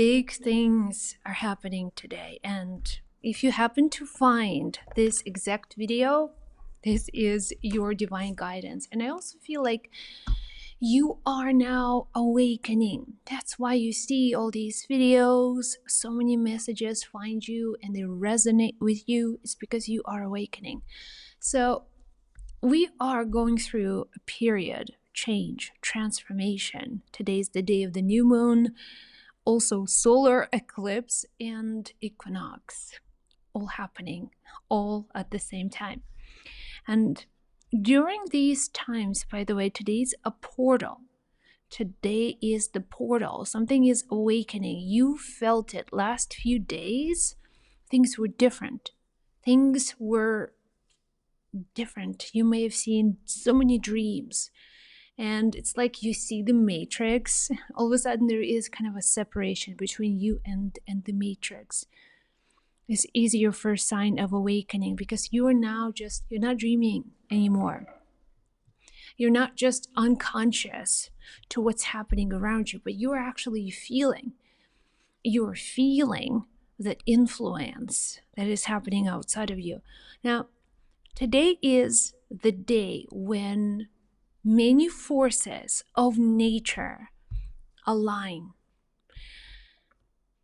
big things are happening today. And if you happen to find this exact video, this is your divine guidance. And I also feel like you are now awakening. That's why you see all these videos, so many messages find you and they resonate with you. It's because you are awakening. So we are going through a period, change, transformation. Today's the day of the new moon, also solar eclipse and equinox, all happening all at the same time. And during these times, by the way, today's a portal. Today is the portal. Something is awakening. You felt it last few days. Things were different. Things were different. You may have seen so many dreams. And it's like you see the matrix. All of a sudden, there is kind of a separation between you and the matrix. This is your first sign of awakening because you are now you're not dreaming anymore. You're not just unconscious to what's happening around you, but you are actually feeling. You're feeling the influence that is happening outside of you. Now, today is the day when many forces of nature align.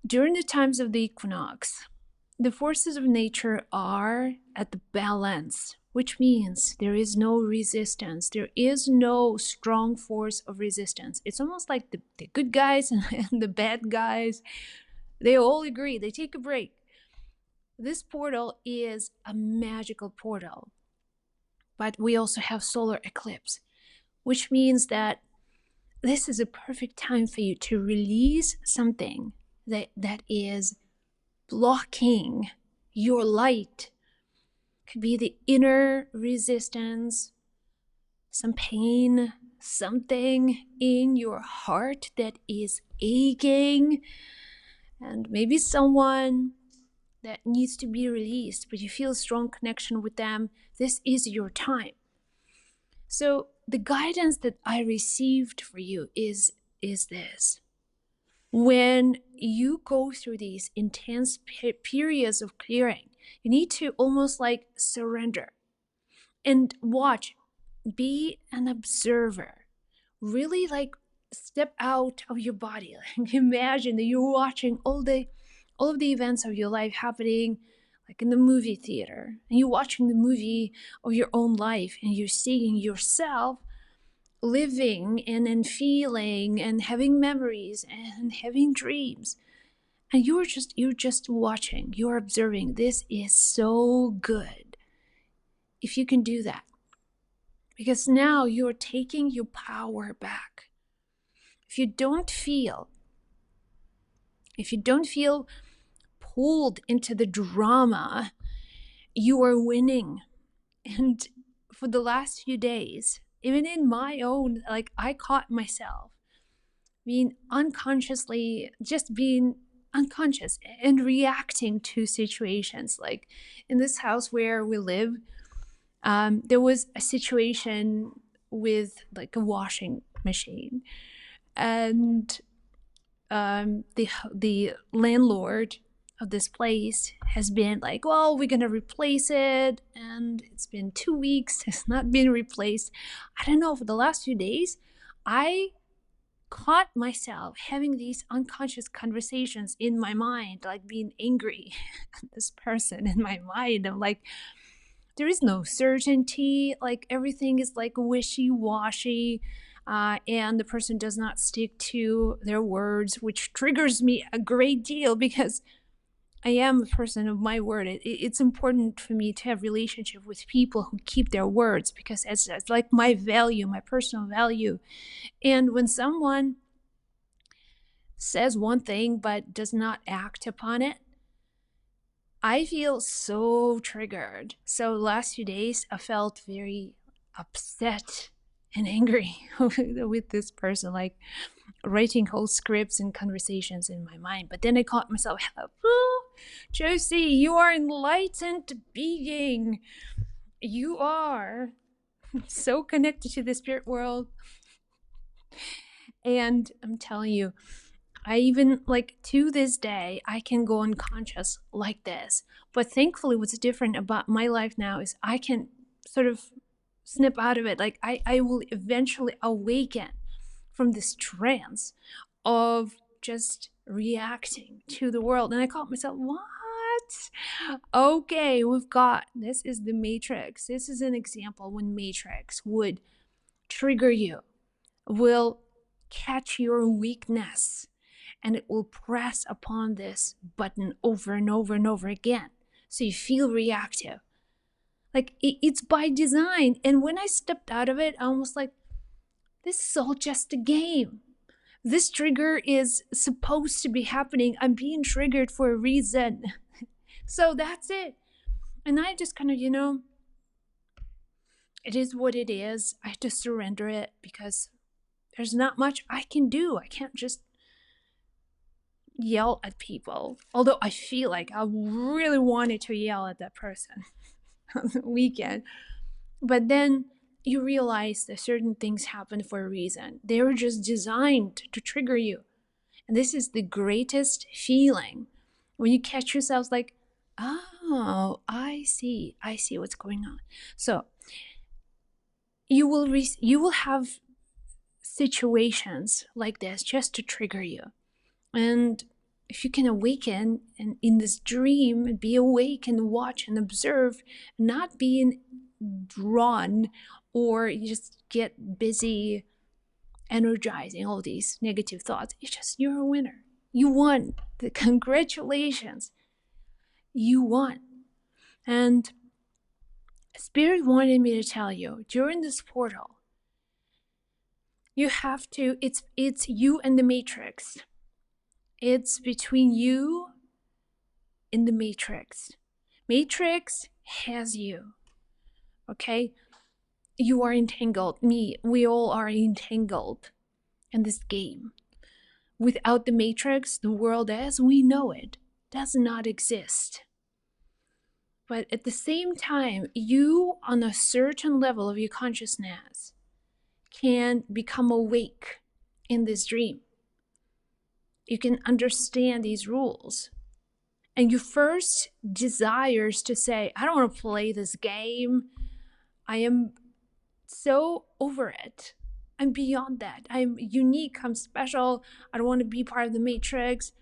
During the times of the equinox, the forces of nature are at the balance, which means there is no resistance. There is no strong force of resistance. It's almost like the good guys and the bad guys, they all agree, they take a break. This portal is a magical portal, but we also have solar eclipse, which means that this is a perfect time for you to release something that is blocking your light. Could be the inner resistance, some pain, something in your heart that is aching, and maybe someone that needs to be released, but you feel a strong connection with them. This is your time. So the guidance that I received for you is this. When you go through these intense periods of clearing, you need to almost like surrender and watch, be an observer, really like step out of your body. Like imagine that you're watching all of the events of your life happening like in the movie theater, and you're watching the movie of your own life and you're seeing yourself living and feeling and having memories and having dreams, and you're just watching, you're observing. This is so good if you can do that, because now you're taking your power back. If you don't feel pulled into the drama, you are winning. And for the last few days, even in my own, like I caught myself being unconscious and reacting to situations. Like in this house where we live, there was a situation with like a washing machine, and the landlord of this place has been like, well, we're gonna replace it, and it's been 2 weeks, it's not been replaced. I don't know, for the last few days I caught myself having these unconscious conversations in my mind, like being angry at this person in my mind. I'm like, there is no certainty, like everything is like wishy-washy, and the person does not stick to their words, which triggers me a great deal because I am a person of my word. It's important for me to have relationship with people who keep their words, because it's like my value, my personal value. And when someone says one thing but does not act upon it, I feel so triggered. So the last few days, I felt very upset and angry with this person, like writing whole scripts and conversations in my mind. But then I caught myself, oh, Josie, you are enlightened being. You are so connected to the spirit world. And I'm telling you, I even, like, to this day, I can go unconscious like this. But thankfully, what's different about my life now is I can sort of snip out of it. Like, I will eventually awaken from this trance of just reacting to the world. And I caught myself, what? Okay, we've got, this is the Matrix. This is an example when Matrix would trigger you, will catch your weakness, and it will press upon this button over and over and over again. So you feel reactive. Like, it's by design. And when I stepped out of it, I almost like, this is all just a game. This trigger is supposed to be happening. I'm being triggered for a reason. So that's it. And I just kind of, it is what it is. I have to surrender it because there's not much I can do. I can't just yell at people. Although I feel like I really wanted to yell at that person on the weekend. But then you realize that certain things happen for a reason. They were just designed to trigger you. And this is the greatest feeling when you catch yourself like, oh, I see what's going on. So you will have situations like this just to trigger you. And if you can awaken and in this dream and be awake and watch and observe, not being drawn or you just get busy energizing all these negative thoughts, you're a winner. You won. Congratulations. You won. And Spirit wanted me to tell you during this portal, you have to, it's you and the Matrix. It's between you and the Matrix. Matrix has you. Okay? You are entangled. We all are entangled in this game. Without the Matrix, the world as we know it does not exist. But at the same time, you, on a certain level of your consciousness, can become awake in this dream. You can understand these rules. And your first desires to say, I don't want to play this game. I am so over it. I'm beyond that. I'm unique. I'm special. I don't want to be part of the Matrix.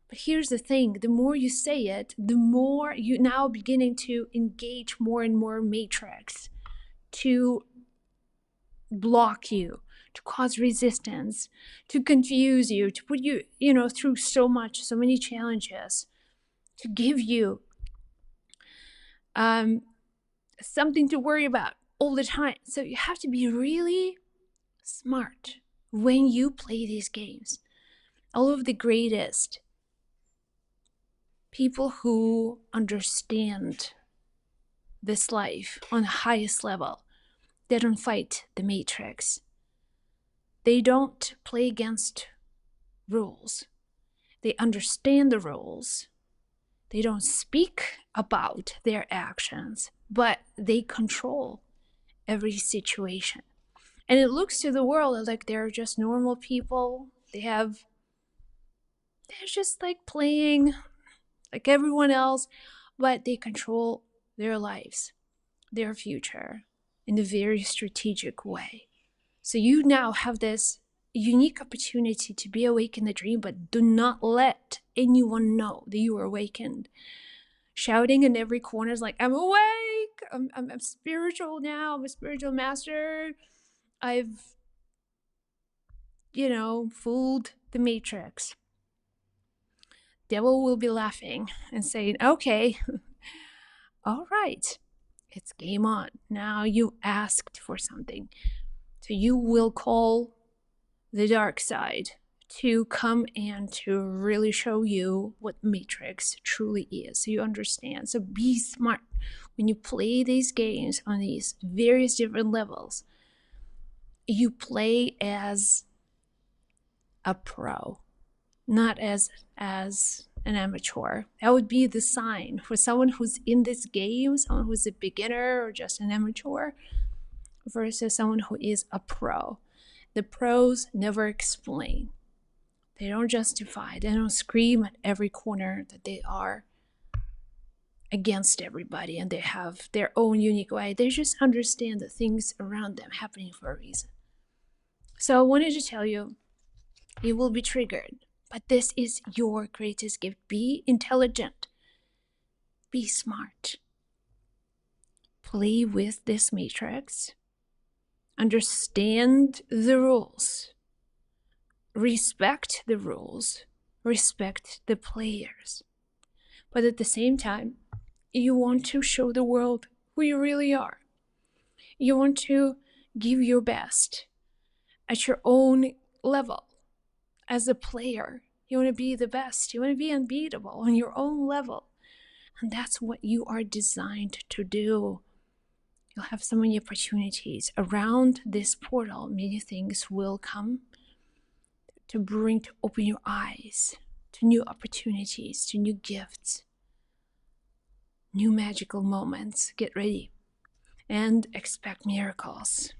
But here's the thing. The more you say it, the more you now beginning to engage more and more Matrix to block you, to cause resistance, to confuse you, to put you, through so many challenges, to give you something to worry about all the time. So you have to be really smart when you play these games. All of the greatest people who understand this life on the highest level, they don't fight the Matrix. They don't play against rules. They understand the rules. They don't speak about their actions, but they control every situation. And it looks to the world like they're just normal people. They're just like playing like everyone else, but they control their lives, their future in a very strategic way. So you now have this unique opportunity to be awake in the dream, but do not let anyone know that you are awakened. Shouting in every corner is like, I'm awake, I'm spiritual now, I'm a spiritual master. I've, fooled the Matrix. Devil will be laughing and saying, okay, all right, it's game on. Now you asked for something. So you will call the dark side to come and to really show you what Matrix truly is, so you understand. So be smart when you play these games on these various different levels. You play as a pro, not as an amateur. That would be the sign for someone who's in this game, someone who's a beginner or just an amateur, versus someone who is a pro. The pros never explain. They don't justify, they don't scream at every corner that they are against everybody and they have their own unique way. They just understand the things around them happening for a reason. So I wanted to tell you, you will be triggered, but this is your greatest gift. Be intelligent, be smart, play with this matrix, understand the rules, respect the rules, respect the players. But at the same time, you want to show the world who you really are. You want to give your best at your own level. As a player, you want to be the best. You want to be unbeatable on your own level. And that's what you are designed to do. You'll have so many opportunities. Around this portal, many things will come to open your eyes to new opportunities, to new gifts, new magical moments. Get ready and expect miracles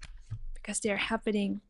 because they're happening